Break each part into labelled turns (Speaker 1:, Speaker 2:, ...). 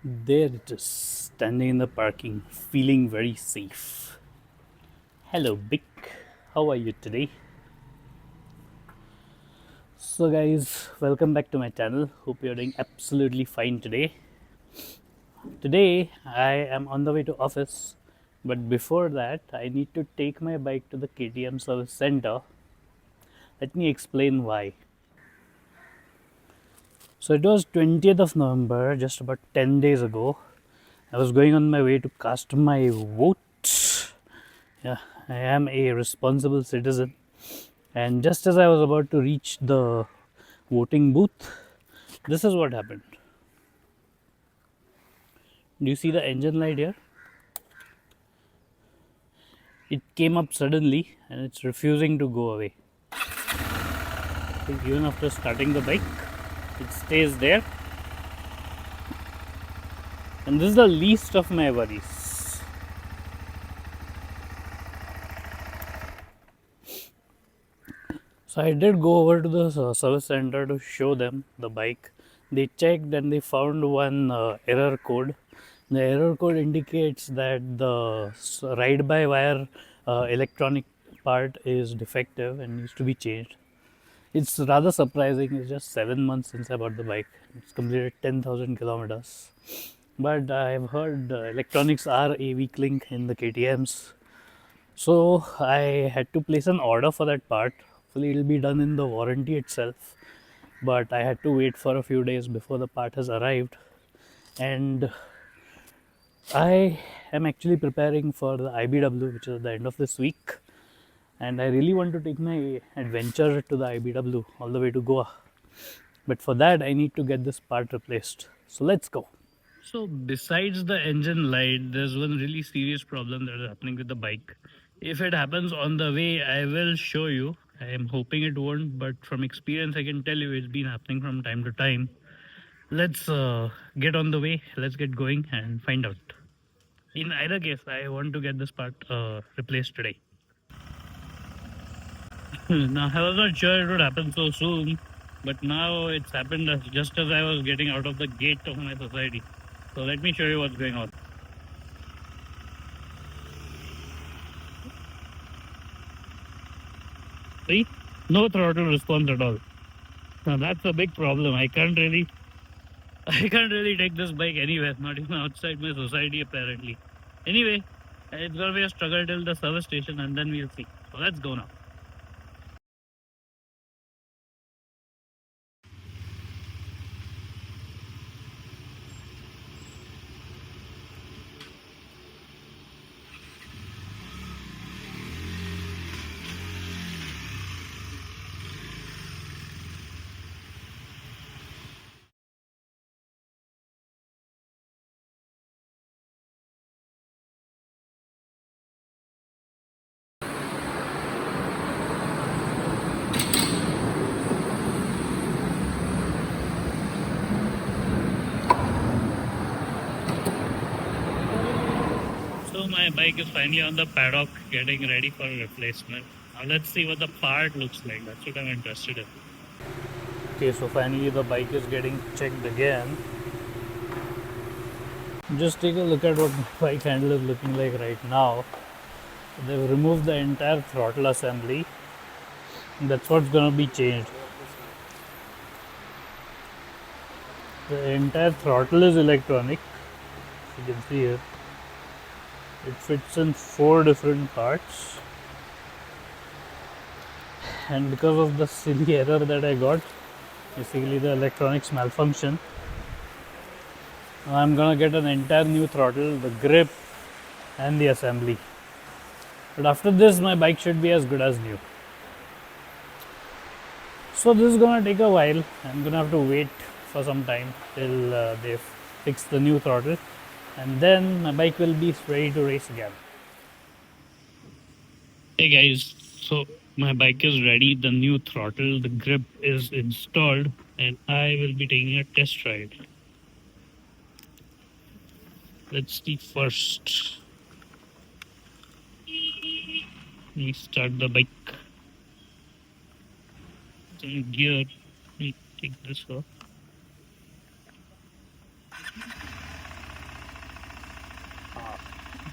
Speaker 1: There it is, standing in the parking, feeling very safe. Hello, Bick. How are you today? So, guys, welcome back to my channel. Hope you're doing absolutely fine today. Today, I am on the way to office, but before that, I need to take my bike to the KTM service center. Let me explain why. So, it was 20th of November, just about 10 days ago. I was going on my way to cast my vote. Yeah, I am a responsible citizen. And just as I was about to reach the voting booth, this is what happened. Do you see the engine light here? It came up suddenly and it's refusing to go away. Even after starting the bike, it stays there. And this is the least of my worries. So I did go over to the service center to show them the bike. They checked and they found one error code. The error code indicates that the ride by wire electronic part is defective and needs to be changed. It's rather surprising. It's just 7 months since I bought the bike. It's completed 10,000 kilometers. But I've heard electronics are a weak link in the KTMs. So I had to place an order for that part. Hopefully, it'll be done in the warranty itself. But I had to wait for a few days before the part has arrived. And I am actually preparing for the IBW, which is at the end of this week. And I really want to take my adventure to the IBW all the way to Goa. But for that, I need to get this part replaced. So let's go. So, besides the engine light, there's one really serious problem that is happening with the bike. If it happens on the way, I will show you. I am hoping it won't, but from experience, I can tell you it's been happening from time to time. Let's get on the way, let's get going and find out. In either case, I want to get this part replaced today. Now, I was not sure it would happen so soon, but now it's happened just as I was getting out of the gate of my society. So let me show you what's going on. See? No throttle response at all. Now that's a big problem. I can't really take this bike anywhere, not even outside my society apparently. Anyway, it's gonna be a struggle till the service station and then we'll see. So let's go now. So my bike is finally on the paddock getting ready for a replacement. Now let's see what the part looks like. That's what I'm interested in. Okay, so finally the bike is getting checked again. Just take a look at what my bike handle is looking like right now. They've removed the entire throttle assembly. That's what's gonna be changed. The entire throttle is electronic. You can see here. It fits in 4 different parts. And because of the silly error that I got, basically the electronics malfunction, I'm gonna get an entire new throttle, the grip and the assembly. But after this my bike should be as good as new. So this is gonna take a while. I'm gonna have to wait for some time till they fix the new throttle, and then my bike will be ready to race again. Hey guys, so my bike is ready, the new throttle, the grip is installed, and I will be taking a test ride. Let's see first. We start the bike. It's in gear. Let me take this off.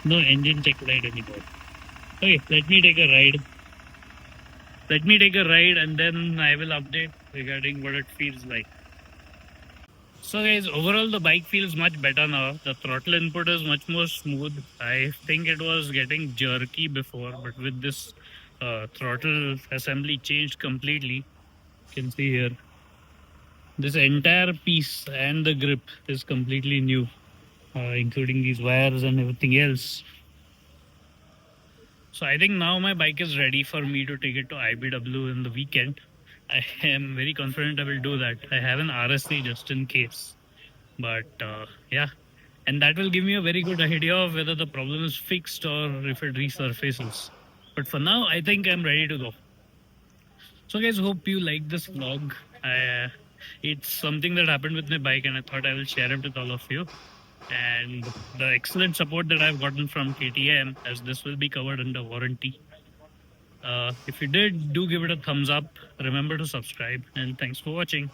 Speaker 1: No engine check light anymore. Okay, let me take a ride. Let me take a ride and then I will update regarding what it feels like. So guys, overall the bike feels much better now. The throttle input is much more smooth. I think it was getting jerky before, but with this throttle assembly changed completely. You can see here. This entire piece and the grip is completely new, including these wires and everything else. So I think now my bike is ready for me to take it to IBW in the weekend. I am very confident I will do that. I have an RSC just in case. But yeah, and that will give me a very good idea of whether the problem is fixed or if it resurfaces. But for now, I think I'm ready to go. So, guys, hope you like this vlog. It's something that happened with my bike, and I thought I will share it with all of you. And the excellent support that I've gotten from KTM, as this will be covered under warranty. If you did, do give it a thumbs up. Remember to subscribe, and thanks for watching.